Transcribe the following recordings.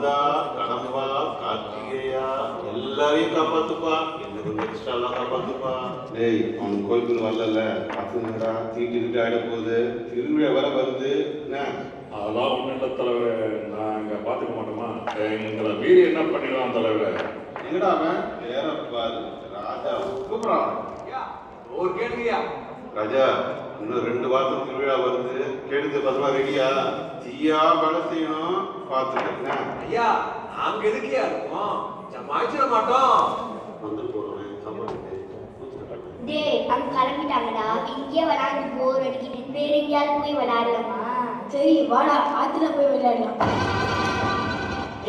கந்தா, கடம்பா, கார்த்திகேயா எல்லாரையும் காப்பாத்துப்பா. எனக்கு எக்ஸ்ட்ராலாம் காப்பாத்துப்பா. டேய், அவன் கோயிலுக்குள்ள வரல, பசங்கடா தீட்டு ஆயிட போகுது. திருவிழா வர வருது. என்ன அதெல்லாம் ஒன்றும் இல்லை தலைவரே, நாங்கள் பார்த்துக்க மாட்டோமா? எங்களை மீறி என்ன பண்ணிடலாம் தலைவரே? எங்கடா அவன் வேற பாரு ராஜா கூப்பிடான். ஒரு கேளுங்கய்யா ராஜா, இன்னும் 2 வாரத்துக்கு திருவிழா வருது. கேடுது பத்திரமா ரெடியா? தீயா வேலை செய்யணும் பார்த்துக்க. ஐயா, நாங்க எதுக்கியா இருக்கோம்? ஜமாய்ச்சிட மாட்டோம். வந்து போறேன் சாப்பாடு. டேய், அங்க கிளம்பிட்டாங்கடா. இங்கே விளையாண்டு போர் அடிக்கிட்டு வேற எங்கேயாவது போய் விளையாடலாமா? சரி வாடா, ஆத்துல போய் விளையாடலாம்.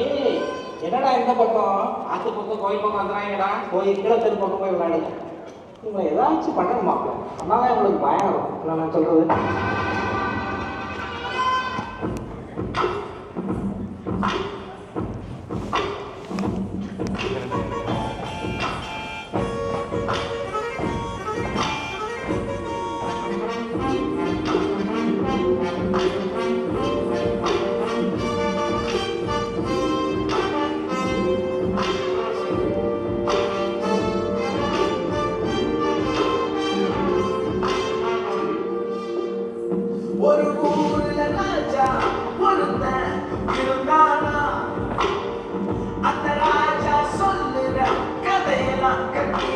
ஏய், என்னடா இந்த பக்கம் ஆத்து பக்கம் கோயில் பக்கம் வந்துடுறாங்கடா. போய் கீழே பக்கம் போய் விளையாடுங்க. இவங்க ஏதாச்சும் பண்ணணும் மாப்பிள்ள, அதனால இவங்களுக்கு பயம் இருக்கும். இல்லை நான் சொல்றது. ஒரு ஊர்ல ராஜா ஒருத்தன் இருந்தானா. அந்த ராஜா சொல்லுற கதையெல்லாம் கட்டி